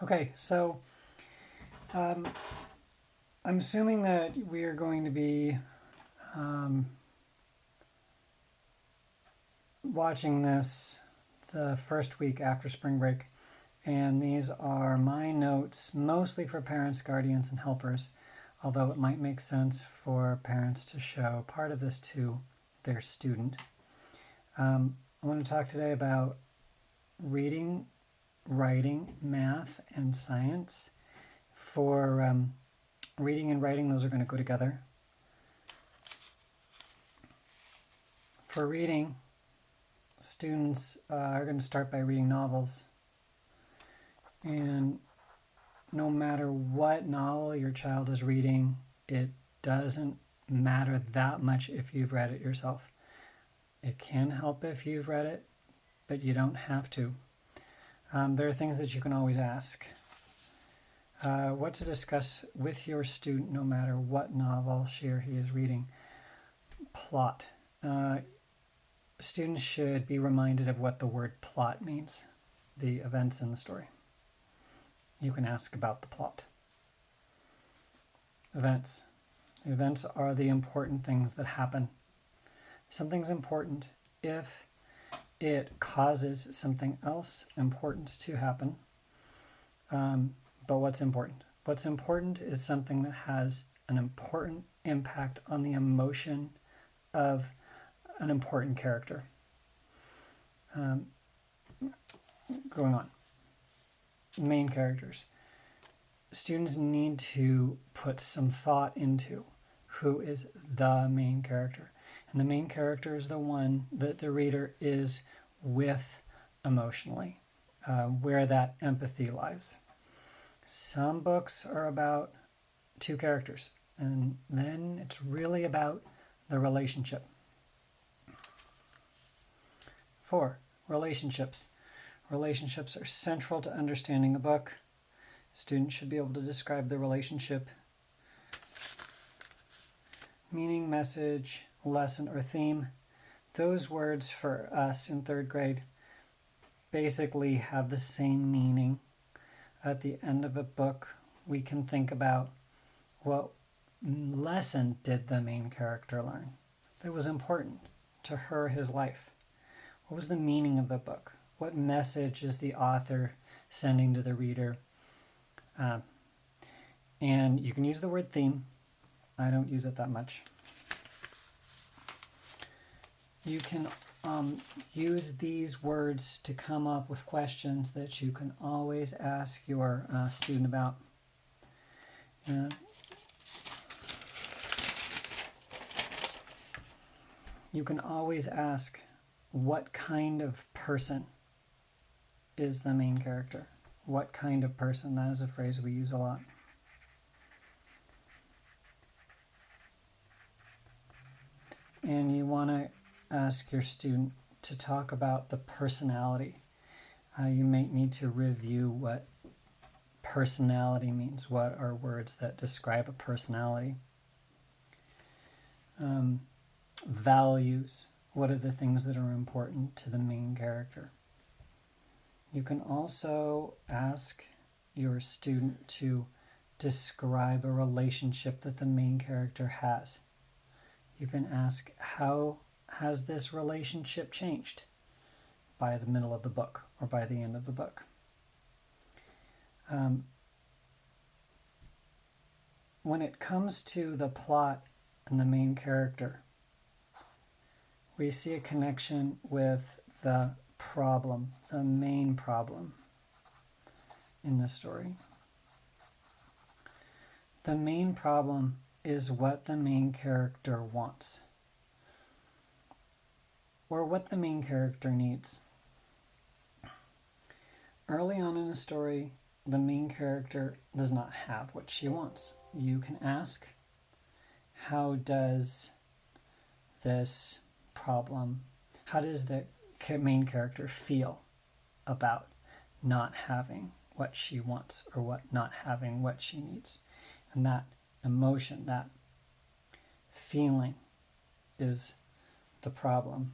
Okay, so um, I'm assuming that we are going to be um, watching this the first week after spring break, and these are my notes mostly for parents, guardians, and helpers, although it might make sense for parents to show part of this to their student. I want to talk today about reading, writing, math, and science. For reading and writing, those are going to go together. For reading, students are going to start by reading novels. And no matter what novel your child is reading, it doesn't matter that much if you've read it yourself. It can help if you've read it, but you don't have to. There are things that you can always ask. What to discuss with your student no matter what novel she or he is reading. Plot. Students should be reminded of what the word plot means, the events in the story. You can ask about the plot. Events. Events are the important things that happen. Something's important if it causes something else important to happen. But what's important? What's important is something that has an important impact on the emotion of an important character. Going on. Main characters. Students need to put some thought into who is the main character. And the main character is the one that the reader is with emotionally, where that empathy lies. Some books are about two characters, and then it's really about the relationship. 4. Relationships. Relationships are central to understanding a book. Students should be able to describe the relationship. Meaning, message, lesson, or theme. Those words for us in third grade basically have the same meaning. At the end of a book, we can think about what lesson did the main character learn that was important to her, his life. What was the meaning of the book? What message is the author sending to the reader? And you can use the word theme. I don't use it that much. You can use these words to come up with questions that you can always ask your student about. You can always ask, what kind of person is the main character? What kind of person? That is a phrase we use a lot. And you want to ask your student to talk about the personality. You may need to review what personality means. What are words that describe a personality? Values. What are the things that are important to the main character? You can also ask your student to describe a relationship that the main character has. You can ask, how has this relationship changed by the middle of the book or by the end of the book? When it comes to the plot and the main character, we see a connection with the problem, the main problem in the story. The main problem is what the main character wants, or what the main character needs. Early on in a story, the main character does not have what she wants. You can ask, how does this problem, how does the main character feel about not having what she wants or not having what she needs? And that emotion, that feeling is the problem.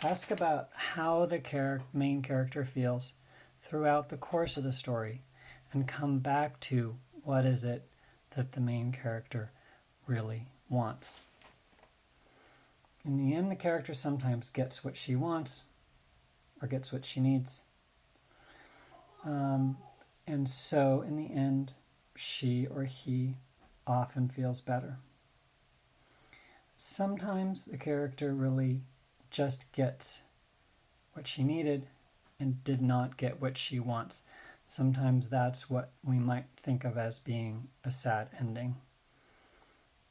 Ask about how the main character feels throughout the course of the story and come back to what is it that the main character really wants. In the end, the character sometimes gets what she wants or gets what she needs. And so in the end, she or he often feels better. Sometimes the character really just gets what she needed and did not get what she wants. Sometimes that's what we might think of as being a sad ending.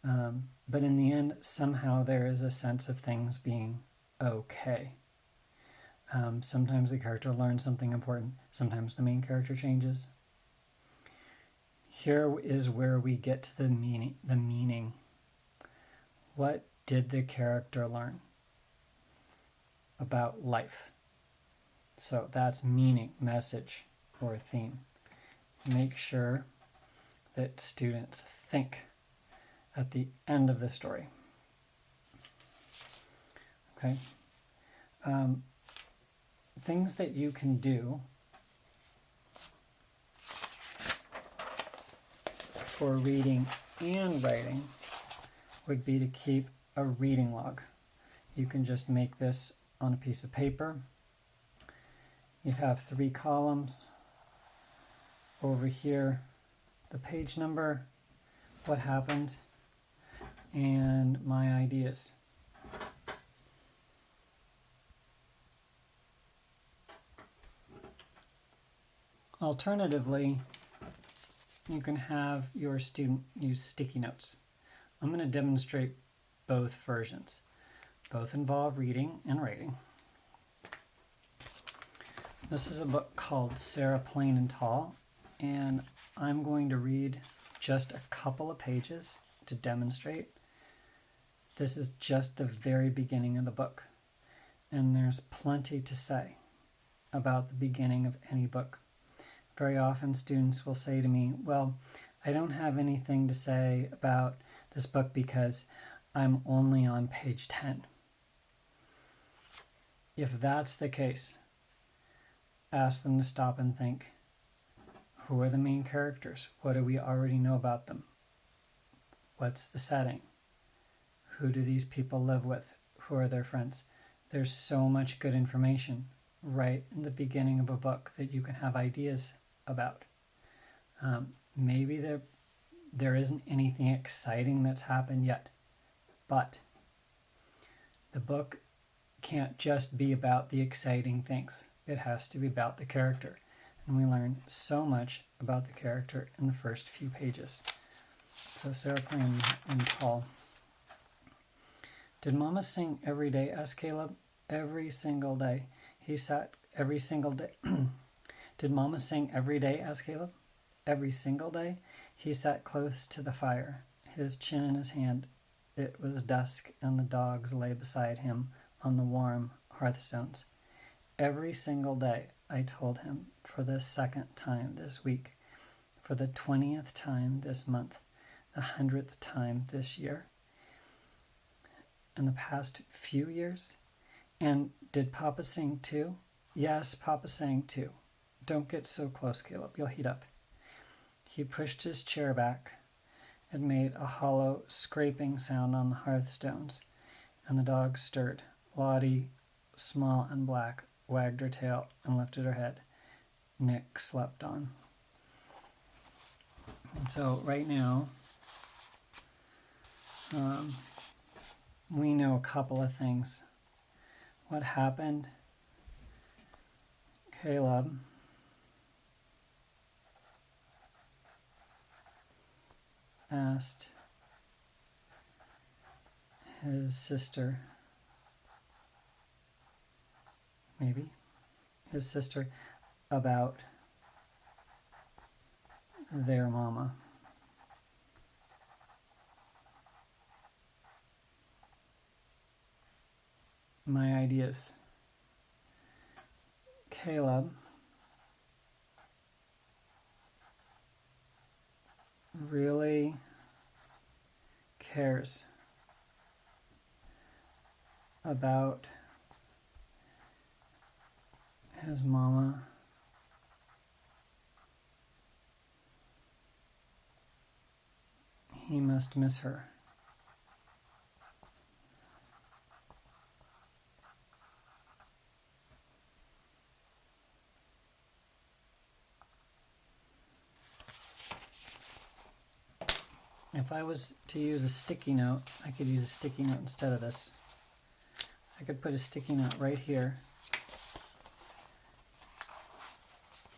But in the end, somehow there is a sense of things being okay. Sometimes the character learns something important. Sometimes the main character changes. Here is where we get to the meaning. What did the character learn about life? So that's meaning, message, or theme. Make sure that students think at the end of the story. Okay. Things that you can do for reading and writing would be to keep a reading log. You can just make this on a piece of paper. You'd have 3 columns. Over here, the page number, what happened, and my ideas. Alternatively, you can have your student use sticky notes. I'm going to demonstrate both versions. Both involve reading and writing. This is a book called Sarah Plain and Tall, and I'm going to read just a couple of pages to demonstrate. This is just the very beginning of the book, and there's plenty to say about the beginning of any book. Very often students will say to me, well, I don't have anything to say about this book because I'm only on page 10. If that's the case, ask them to stop and think, who are the main characters? What do we already know about them? What's the setting? Who do these people live with? Who are their friends? There's so much good information right in the beginning of a book that you can have ideas about. Maybe there isn't anything exciting that's happened yet, but the book can't just be about the exciting things. It has to be about the character. And we learn so much about the character in the first few pages. So Sarah Plain and Tall. Did Mama sing every day? Asked Caleb. Every single day. He sat every single day. Did Mama sing every day? Asked Caleb. Every single day. He sat close to the fire, his chin in his hand. It was dusk, and the dogs lay beside him on the warm hearthstones. Every single day, I told him, for the 2nd time this week, for the 20th time this month, the 100th time this year. In the past few years? And did Papa sing too? Yes, Papa sang too. Don't get so close, Caleb. You'll heat up. He pushed his chair back. It made a hollow, scraping sound on the hearthstones, and the dog stirred. Lottie, small and black, wagged her tail and lifted her head. Nick slept on. And so right now, we know a couple of things. What happened? Caleb asked his sister, maybe, his sister about their mama. My ideas. Caleb really cares about his mama must miss her. If I was to use a sticky note, I could use a sticky note instead of this. I could put a sticky note right here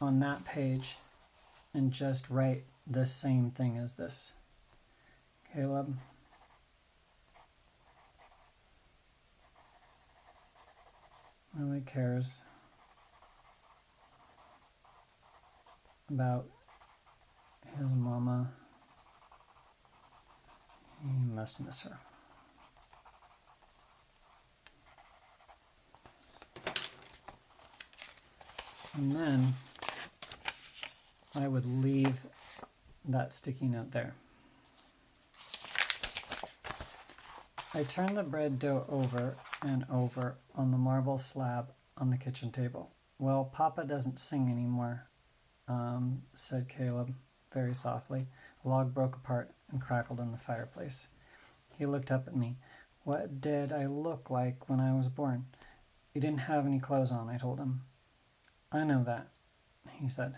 on that page and just write the same thing as this. Caleb really cares about his mama. He must miss her. And then I would leave that sticky note there. I turn the bread dough over and over on the marble slab on the kitchen table. Well, Papa doesn't sing anymore, said Caleb very softly. A log broke apart and crackled in the fireplace. He looked up at me. What did I look like when I was born? You didn't have any clothes on, I told him. I know that, he said.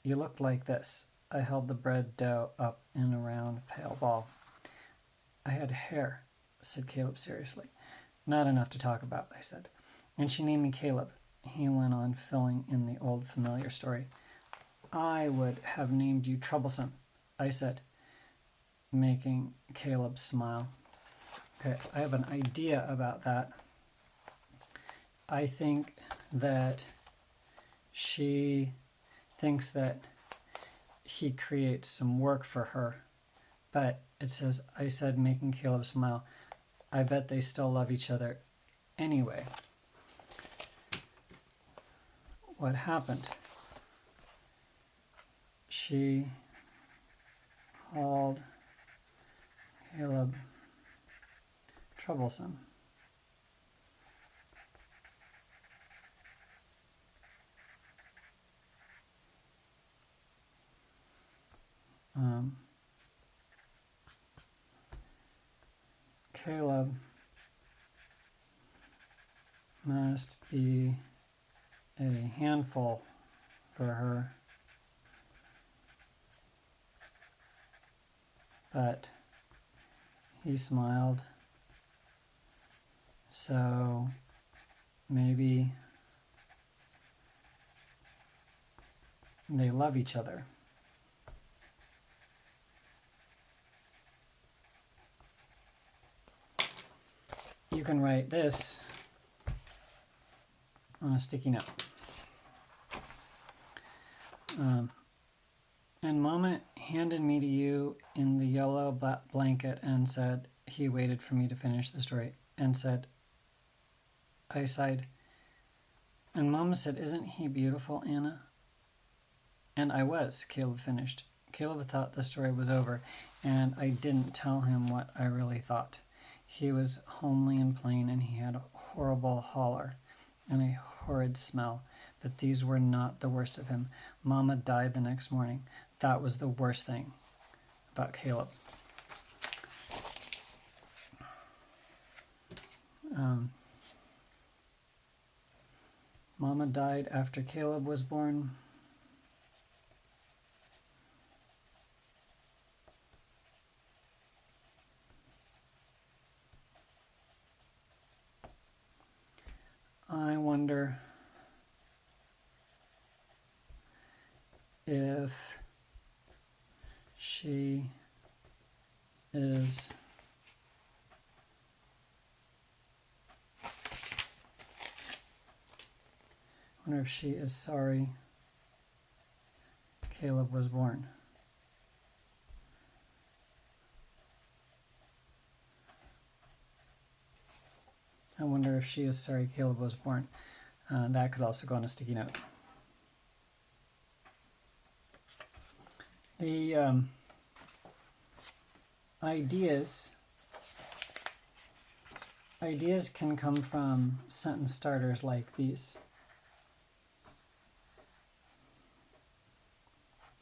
You looked like this. I held the bread dough up in a round, pale ball. I had hair, said Caleb seriously. Not enough to talk about, I said. And she named me Caleb. He went on, filling in the old familiar story. I would have named you Troublesome, I said, making Caleb smile. Okay, I have an idea about that. I think that she thinks that he creates some work for her, but it says, I said, making Caleb smile. I bet they still love each other anyway. What happened? She called Caleb Troublesome. Caleb must be a handful for her, but he smiled, so maybe they love each other. You can write this on a sticky note. And Mama handed me to you in the yellow blanket and said, he waited for me to finish the story, and said, I sighed. And Mama said, isn't he beautiful, Anna? And I was, Caleb finished. Caleb thought the story was over, and I didn't tell him what I really thought. He was homely and plain, and he had a horrible holler and a horrid smell. But these were not the worst of him. Mama died the next morning. That was the worst thing about Caleb. Mama died after Caleb was born. I wonder if she is sorry Caleb was born. I wonder if she is sorry Caleb was born. That could also go on a sticky note. The ideas can come from sentence starters like these.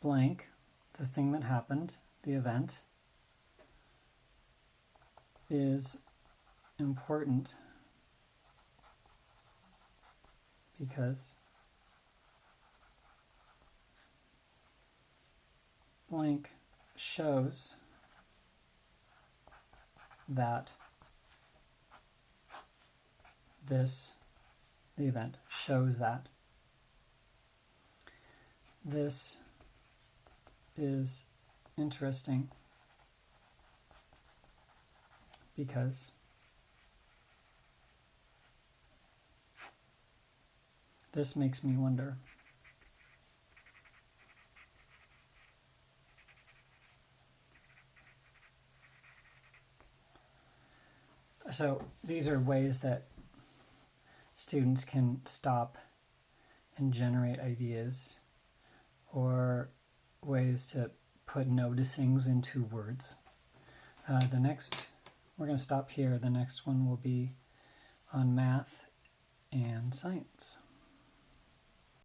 Blank, the thing that happened, the event. is important because blank shows that this, the event shows that this is interesting because this makes me wonder. So these are ways that students can stop and generate ideas, or ways to put noticings into words. The next, we're going to stop here. The next one will be on math and science.